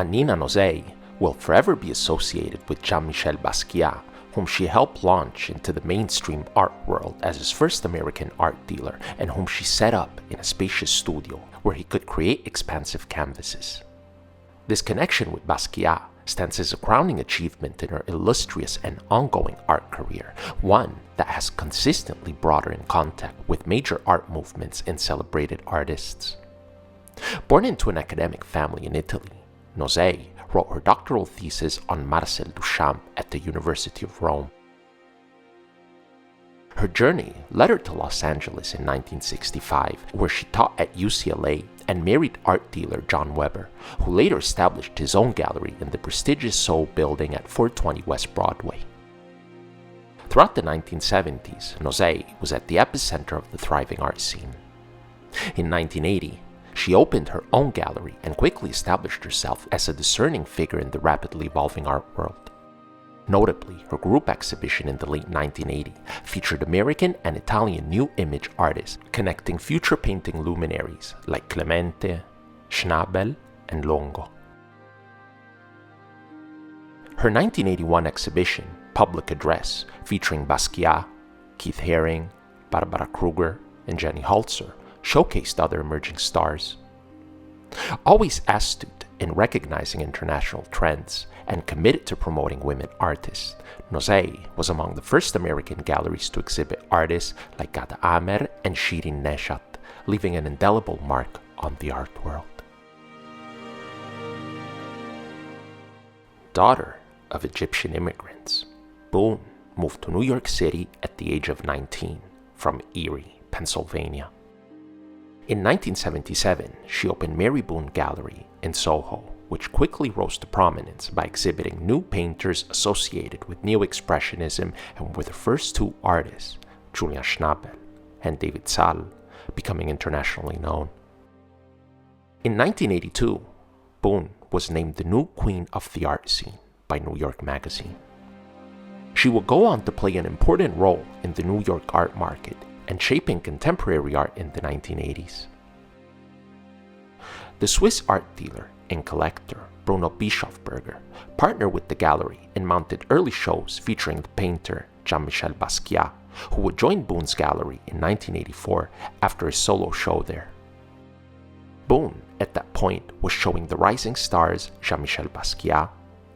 Annina Nosei will forever be associated with Jean-Michel Basquiat, whom she helped launch into the mainstream art world as his first American art dealer, and whom she set up in a spacious studio where he could create expansive canvases. This connection with Basquiat stands as a crowning achievement in her illustrious and ongoing art career, one that has consistently brought her in contact with major art movements and celebrated artists. Born into an academic family in Italy, Nosei wrote her doctoral thesis on Marcel Duchamp at the University of Rome. Her journey led her to Los Angeles in 1965, where she taught at UCLA and married art dealer John Weber, who later established his own gallery in the prestigious Soul building at 420 West Broadway. Throughout the 1970s, Nosei was at the epicenter of the thriving art scene. In 1980, she opened her own gallery and quickly established herself as a discerning figure in the rapidly evolving art world. Notably, her group exhibition in the late 1980s featured American and Italian new image artists connecting future painting luminaries like Clemente, Schnabel, and Longo. Her 1981 exhibition, Public Address, featuring Basquiat, Keith Haring, Barbara Kruger, and Jenny Holzer, showcased other emerging stars. Always astute in recognizing international trends and committed to promoting women artists, Nosei was among the first American galleries to exhibit artists like Gada Amer and Shirin Neshat, leaving an indelible mark on the art world. Daughter of Egyptian immigrants, Boone moved to New York City at the age of 19 from Erie, Pennsylvania. In 1977, she opened Mary Boone Gallery in Soho, which quickly rose to prominence by exhibiting new painters associated with Neo-Expressionism and with her first two artists, Julian Schnabel and David Salle, becoming internationally known. In 1982, Boone was named the new queen of the art scene by New York Magazine. She would go on to play an important role in the New York art market and shaping contemporary art in the 1980s. The Swiss art dealer and collector Bruno Bischofberger partnered with the gallery and mounted early shows featuring the painter Jean-Michel Basquiat, who would join Boone's gallery in 1984 after his solo show there. Boone, at that point, was showing the rising stars Jean-Michel Basquiat,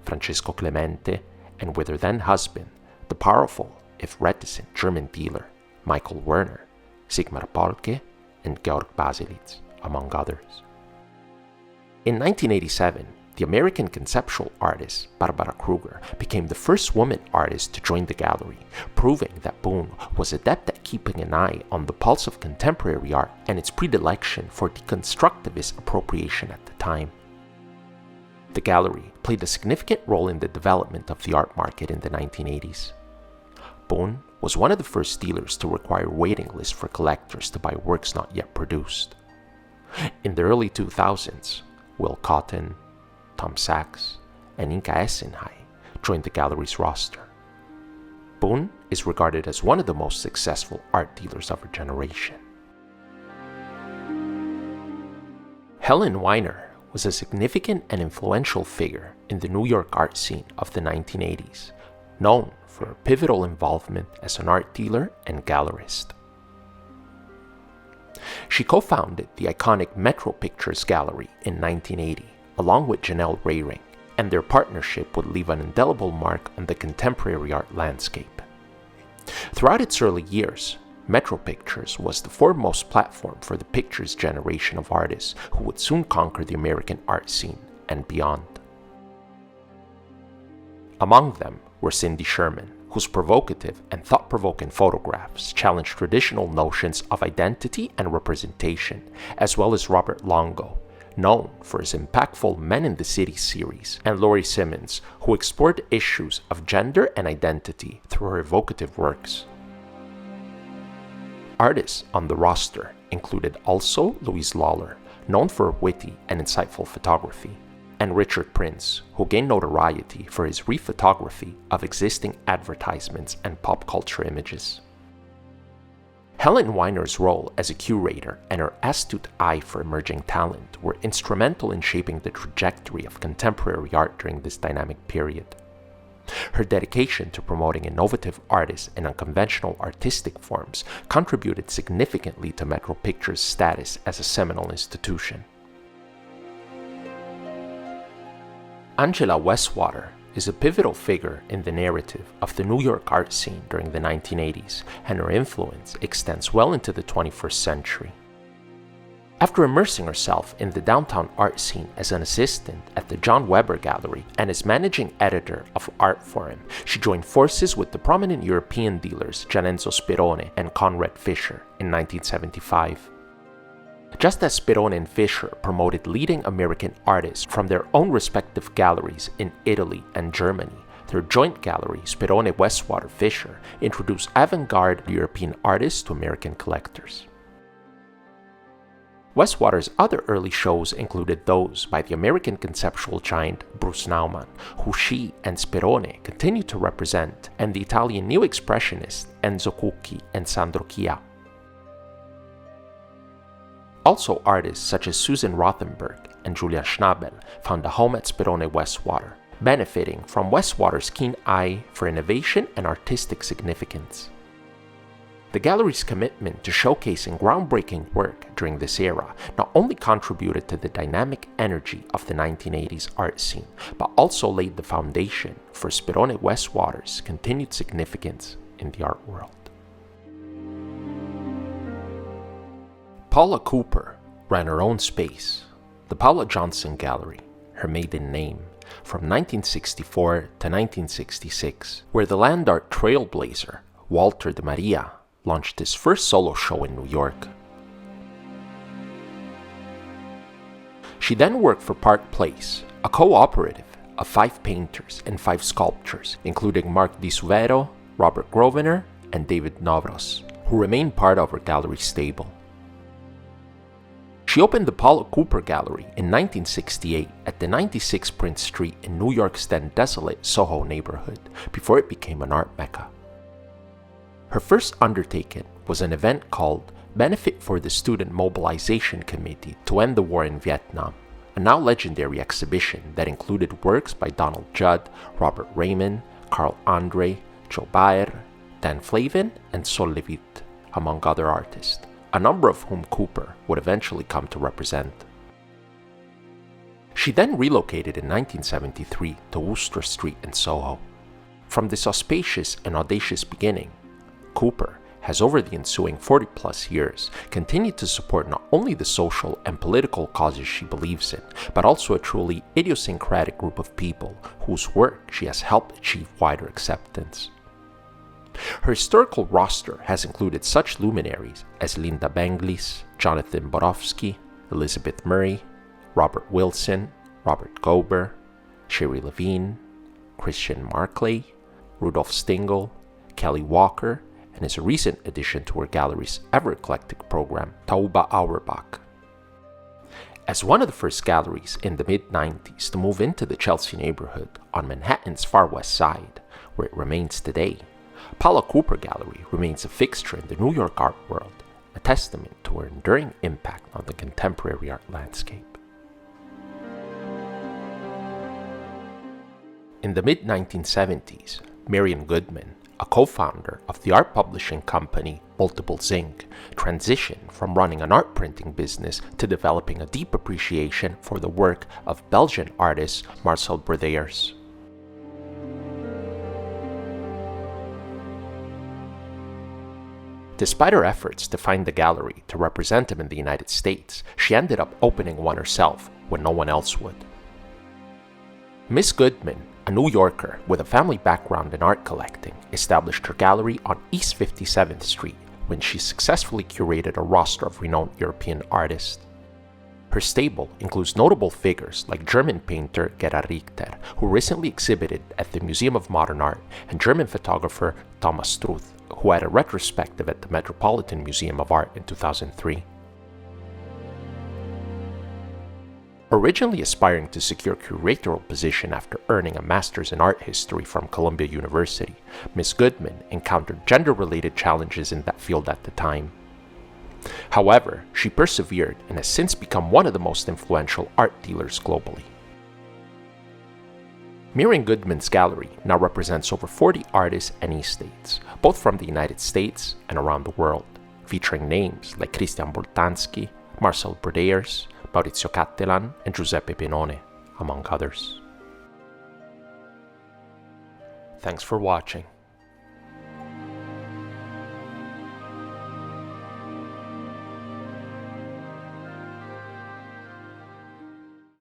Francesco Clemente, and with her then husband, the powerful, if reticent, German dealer Michael Werner, Sigmar Polke, and Georg Baselitz, among others. In 1987, the American conceptual artist Barbara Kruger became the first woman artist to join the gallery, proving that Boone was adept at keeping an eye on the pulse of contemporary art and its predilection for deconstructivist appropriation at the time. The gallery played a significant role in the development of the art market in the 1980s. Boone was one of the first dealers to require waiting lists for collectors to buy works not yet produced. In the early 2000s, Will Cotton, Tom Sachs, and Inka Essenhai joined the gallery's roster. Boone is regarded as one of the most successful art dealers of her generation. Helen Weiner was a significant and influential figure in the New York art scene of the 1980s, known for her pivotal involvement as an art dealer and gallerist. She co-founded the iconic Metro Pictures Gallery in 1980, along with Janelle Reiring, and their partnership would leave an indelible mark on the contemporary art landscape. Throughout its early years, Metro Pictures was the foremost platform for the pictures generation of artists who would soon conquer the American art scene and beyond. Among them were Cindy Sherman, whose provocative and thought-provoking photographs challenged traditional notions of identity and representation, as well as Robert Longo, known for his impactful Men in the City series, and Laurie Simmons, who explored issues of gender and identity through her evocative works. Artists on the roster included also Louise Lawler, known for her witty and insightful photography, and Richard Prince, who gained notoriety for his rephotography of existing advertisements and pop culture images. Helen Weiner's role as a curator and her astute eye for emerging talent were instrumental in shaping the trajectory of contemporary art during this dynamic period. Her dedication to promoting innovative artists and unconventional artistic forms contributed significantly to Metro Pictures' status as a seminal institution. Angela Westwater is a pivotal figure in the narrative of the New York art scene during the 1980s, and her influence extends well into the 21st century. After immersing herself in the downtown art scene as an assistant at the John Weber Gallery and as managing editor of Art Forum, she joined forces with the prominent European dealers Gianenzo Sperone and Conrad Fischer in 1975. Just as Sperone and Fischer promoted leading American artists from their own respective galleries in Italy and Germany, their joint gallery, Sperone Westwater Fischer, introduced avant-garde European artists to American collectors. Westwater's other early shows included those by the American conceptual giant Bruce Nauman, who she and Sperone continued to represent, and the Italian New Expressionists Enzo Cucchi and Sandro Chia. Also, artists such as Susan Rothenberg and Julia Schnabel found a home at Sperone Westwater, benefiting from Westwater's keen eye for innovation and artistic significance. The gallery's commitment to showcasing groundbreaking work during this era not only contributed to the dynamic energy of the 1980s art scene, but also laid the foundation for Sperone Westwater's continued significance in the art world. Paula Cooper ran her own space, the Paula Johnson Gallery, her maiden name, from 1964 to 1966, where the land art trailblazer Walter de Maria launched his first solo show in New York. She then worked for Park Place, a cooperative of 5 painters and 5 sculptors, including Mark Di Suvero, Robert Grosvenor, and David Novros, who remained part of her gallery stable. She opened the Paula Cooper Gallery in 1968 at the 96 Prince Street in New York's then desolate Soho neighborhood, before it became an art mecca. Her first undertaking was an event called Benefit for the Student Mobilization Committee to End the War in Vietnam, a now legendary exhibition that included works by Donald Judd, Robert Raymond, Carl Andre, Joe Baer, Dan Flavin, and Sol Levitt, among other artists, a number of whom Cooper would eventually come to represent. She then relocated in 1973 to Wooster Street in Soho. From this auspicious and audacious beginning, Cooper has over the ensuing 40-plus years continued to support not only the social and political causes she believes in, but also a truly idiosyncratic group of people whose work she has helped achieve wider acceptance. Her historical roster has included such luminaries as Linda Benglis, Jonathan Borofsky, Elizabeth Murray, Robert Wilson, Robert Gober, Sherry Levine, Christian Markley, Rudolf Stingel, Kelly Walker, and is a recent addition to her gallery's ever-eclectic program, Tauba Auerbach. As one of the first galleries in the mid-90s to move into the Chelsea neighborhood on Manhattan's far west side, where it remains today, Paula Cooper Gallery remains a fixture in the New York art world, a testament to her enduring impact on the contemporary art landscape. In the mid-1970s, Marian Goodman, a co-founder of the art publishing company Multiple Zinc, transitioned from running an art printing business to developing a deep appreciation for the work of Belgian artist Marcel Brodeurs. Despite her efforts to find the gallery to represent him in the United States, she ended up opening one herself when no one else would. Miss Goodman, a New Yorker with a family background in art collecting, established her gallery on East 57th Street when she successfully curated a roster of renowned European artists. Her stable includes notable figures like German painter Gerhard Richter, who recently exhibited at the Museum of Modern Art, and German photographer Thomas Struth, who had a retrospective at the Metropolitan Museum of Art in 2003. Originally aspiring to secure a curatorial position after earning a master's in art history from Columbia University, Ms. Goodman encountered gender-related challenges in that field at the time. However, she persevered and has since become one of the most influential art dealers globally. Marian Goodman's gallery now represents over 40 artists and estates, both from the United States and around the world, featuring names like Christian Boltanski, Marcel Brodeurs, Maurizio Cattelan, and Giuseppe Benone, among others. Thanks for watching.